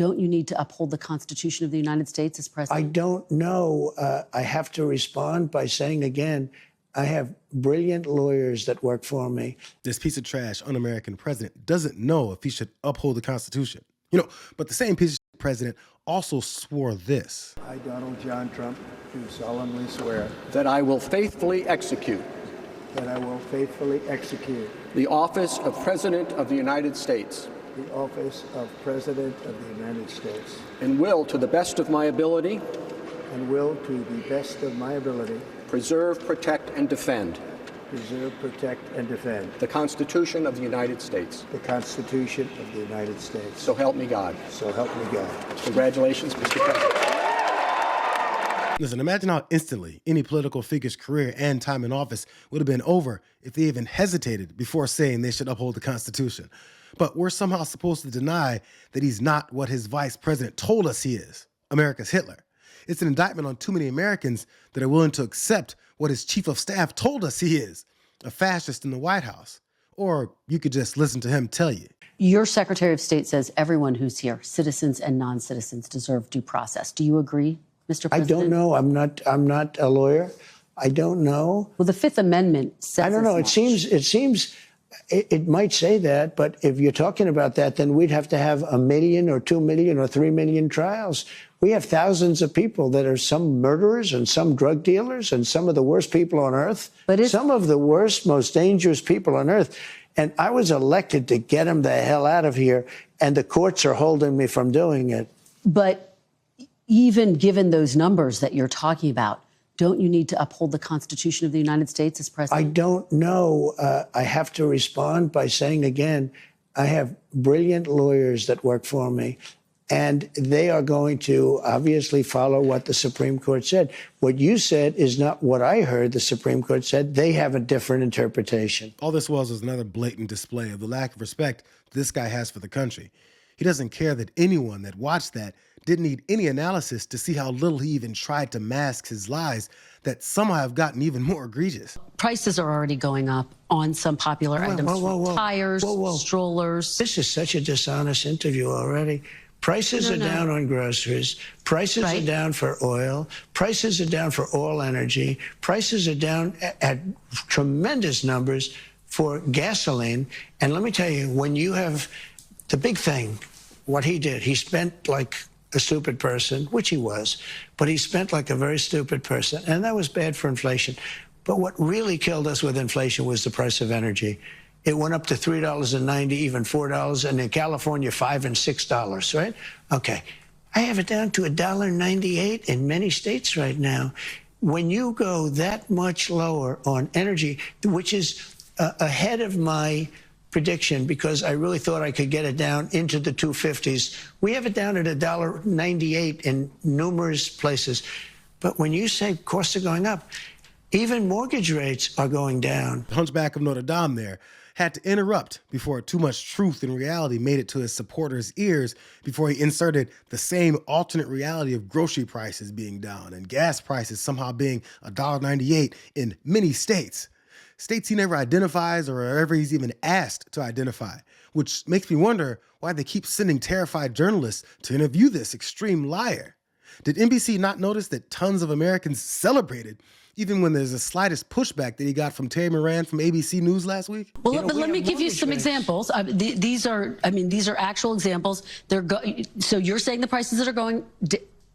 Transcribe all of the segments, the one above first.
don't you need to uphold the Constitution of the United States as president? I don't know. I have to respond by saying again, I have brilliant lawyers that work for me. This piece of trash, un-American president doesn't know if he should uphold the Constitution. But the same piece of president also swore this. I, Donald John Trump, do solemnly swear that I will faithfully execute the office of President of the United States the office of President of the United States and will, to the best of my ability, preserve, protect, and defend the Constitution of the United States. The Constitution of the United States. So help me God. So help me God. Congratulations, Mr. President. Listen, imagine how instantly any political figure's career and time in office would have been over if they even hesitated before saying they should uphold the Constitution. But we're somehow supposed to deny that he's not what his vice president told us he is, America's Hitler. It's an indictment on too many Americans that are willing to accept what his chief of staff told us he is, a fascist in the White House. Or you could just listen to him tell you. Your Secretary of State says everyone who's here, citizens and non-citizens, deserve due process. Do you agree, Mr. President? I don't know. I'm not a lawyer. I don't know. Well, the Fifth Amendment says I don't know. It seems it might say that, but if you're talking about that, then we'd have to have 1 million or 2 million or 3 million trials. We have thousands of people that are some murderers and some drug dealers and some of the worst people on earth, some of the worst, most dangerous people on earth. And I was elected to get them the hell out of here, and the courts are holding me from doing it. But even given those numbers that you're talking about, don't you need to uphold the Constitution of the United States as president? I don't know. I have to respond by saying again, I have brilliant lawyers that work for me, and they are going to obviously follow what the Supreme Court said. What you said is not what I heard the Supreme Court said. They have a different interpretation. All this was another blatant display of the lack of respect this guy has for the country. He doesn't care that anyone that watched that didn't need any analysis to see how little he even tried to mask his lies that somehow have gotten even more egregious. Prices are already going up on some popular items. Tires, strollers. This is such a dishonest interview already. Prices are down on groceries. Prices are down for oil. Prices are down for all energy. Prices are down at tremendous numbers for gasoline. And let me tell you, when you have the big thing, what he did, he spent like a stupid person, which he was, but he spent like a very stupid person, and that was bad for inflation. But what really killed us with inflation was the price of energy. It went up to $3.90, even $4, and in California, $5 and $6, right? Okay, I have it down to $1.98 in many states right now. When you go that much lower on energy, which is ahead of my prediction, because I really thought I could get it down into the 250s. We have it down at $1.98 in numerous places. But when you say costs are going up, even mortgage rates are going down. The Hunchback of Notre Dame there had to interrupt before too much truth and reality made it to his supporters' ears before he inserted the same alternate reality of grocery prices being down and gas prices somehow being $1.98 in many states. States he never identifies or ever he's even asked to identify, which makes me wonder why they keep sending terrified journalists to interview this extreme liar. Did NBC not notice that tons of Americans celebrated even when there's the slightest pushback that he got from Terry Moran from ABC News last week? Well, but let me give you some examples. These are actual examples. So you're saying the prices that are going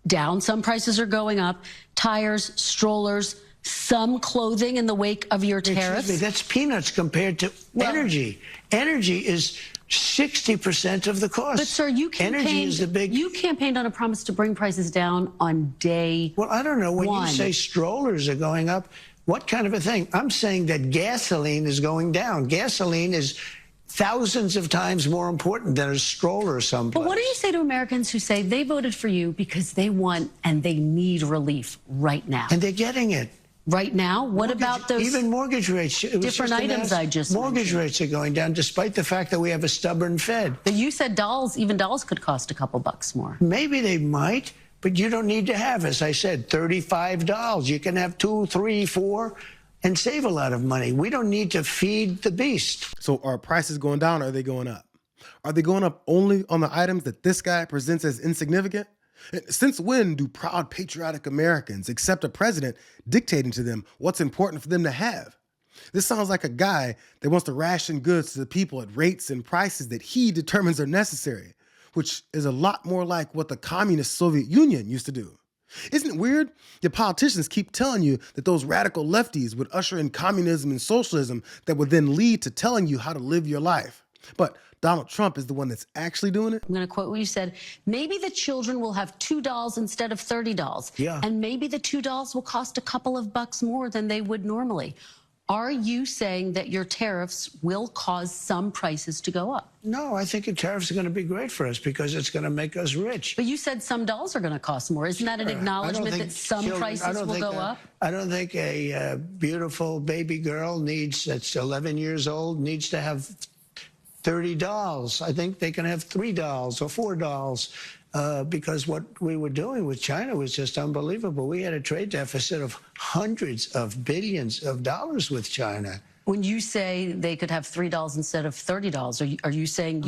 down, some prices are going up, tires, strollers, some clothing in the wake of your tariffs. Excuse me, that's peanuts compared to energy. Energy is 60% of the cost. But sir, you campaigned on a promise to bring prices down on day Well, I don't know. When you say strollers are going up, what kind of a thing? I'm saying that gasoline is going down. Gasoline is thousands of times more important than a stroller someplace. But what do you say to Americans who say they voted for you because they want and they need relief right now? And they're getting it. Right now? What about those even mortgage rates? different items I just Mortgage mentioned? rates are going down despite the fact that we have a stubborn Fed. But you said even dolls could cost a couple bucks more. Maybe they might, but you don't need to have, as I said, $35. You can have 2, 3, 4 and save a lot of money. We don't need to feed the beast. So are prices going down or are they going up? Are they going up only on the items that this guy presents as insignificant? Since when do proud patriotic Americans accept a president dictating to them what's important for them to have? This sounds like a guy that wants to ration goods to the people at rates and prices that he determines are necessary, which is a lot more like what the communist Soviet Union used to do. Isn't it weird? Your politicians keep telling you that those radical lefties would usher in communism and socialism that would then lead to telling you how to live your life. But Donald Trump is the one that's actually doing it. I'm going to quote what you said. Maybe the children will have $2 instead of $30. Yeah. And maybe the $2 will cost a couple of bucks more than they would normally. Are you saying that your tariffs will cause some prices to go up? No, I think the tariffs are going to be great for us because it's going to make us rich. But you said some dolls are going to cost more. Isn't that an acknowledgement that some prices will go up? I don't think a beautiful baby girl that's 11 years old needs to have 30 dolls. I think they can have 3 dolls or 4 dolls because what we were doing with China was just unbelievable. We had a trade deficit of hundreds of billions of dollars with China. When you say they could have $3 instead of $30, are you saying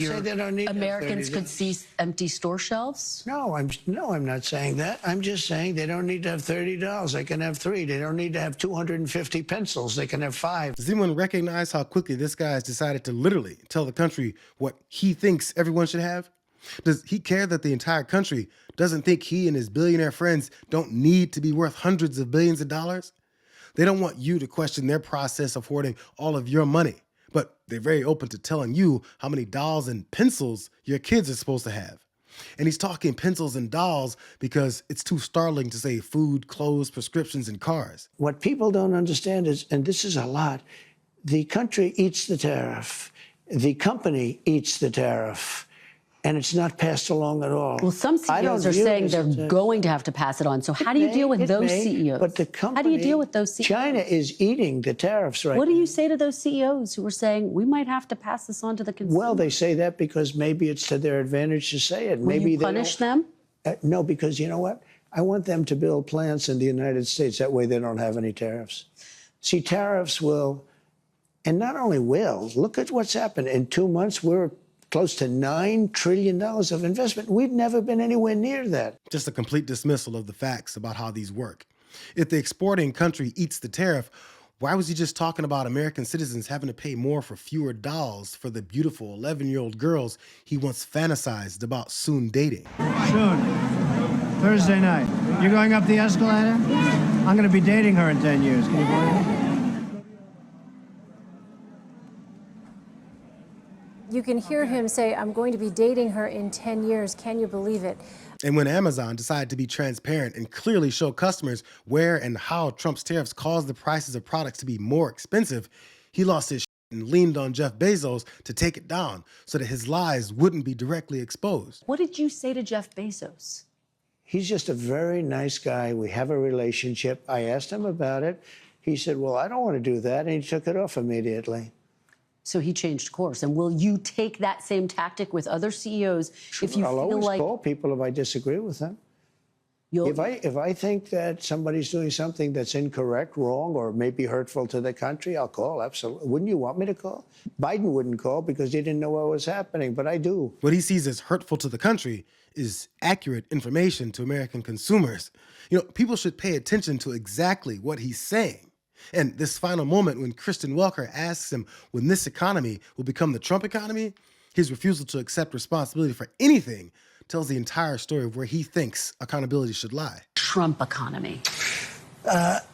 Americans could see empty store shelves? No, I'm not saying that. I'm just saying they don't need to have $30. They can have 3. They don't need to have 250 pencils. They can have 5. Does anyone recognize how quickly this guy has decided to literally tell the country what he thinks everyone should have? Does he care that the entire country doesn't think he and his billionaire friends don't need to be worth hundreds of billions of dollars? They don't want you to question their process of hoarding all of your money, but they're very open to telling you how many dolls and pencils your kids are supposed to have. And he's talking pencils and dolls because it's too startling to say food, clothes, prescriptions, and cars. What people don't understand is, and this is a lot, the country eats the tariff. The company eats the tariff. And it's not passed along at all. Well, some CEOs are saying they're going to have to pass it on. So how do you deal with those CEOs? But the company, how do you deal with those CEOs? China is eating the tariffs right now. What do you say to those CEOs who are saying we might have to pass this on to the consumer? Well, they say that because maybe it's to their advantage to say it. Will Maybe you punish them? No, because you know what? I want them to build plants in the United States. That way they don't have any tariffs. See, tariffs will, and not only will, look at what's happened. In 2 months, we're close to $9 trillion of investment. We've never been anywhere near that. Just a complete dismissal of the facts about how these work. If the exporting country eats the tariff, why was he just talking about American citizens having to pay more for fewer dolls for the beautiful 11-year-old girls he once fantasized about soon dating? Soon. Thursday night. You're going up the escalator? I'm going to be dating her in 10 years. Can you believe it? You can hear him say, I'm going to be dating her in 10 years. Can you believe it? And when Amazon decided to be transparent and clearly show customers where and how Trump's tariffs caused the prices of products to be more expensive, he lost his shit and leaned on Jeff Bezos to take it down so that his lies wouldn't be directly exposed. What did you say to Jeff Bezos? He's just a very nice guy. We have a relationship. I asked him about it. He said, well, I don't want to do that. And he took it off immediately. So he changed course. And will you take that same tactic with other CEOs if you I'll feel always like call people if I disagree with them. If I think that somebody's doing something that's incorrect, wrong, or maybe hurtful to the country, I'll call, absolutely. Wouldn't you want me to call? Biden wouldn't call because he didn't know what was happening, but I do. What he sees as hurtful to the country is accurate information to American consumers. You know, people should pay attention to exactly what he's saying. And this final moment when Kristen Welker asks him when this economy will become the Trump economy, his refusal to accept responsibility for anything tells the entire story of where he thinks accountability should lie. Trump economy?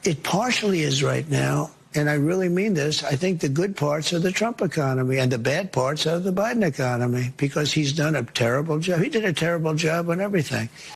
It partially is right now, and I really mean this. I think the good parts are the Trump economy and the bad parts are the Biden economy because he's done a terrible job. He did a terrible job on everything.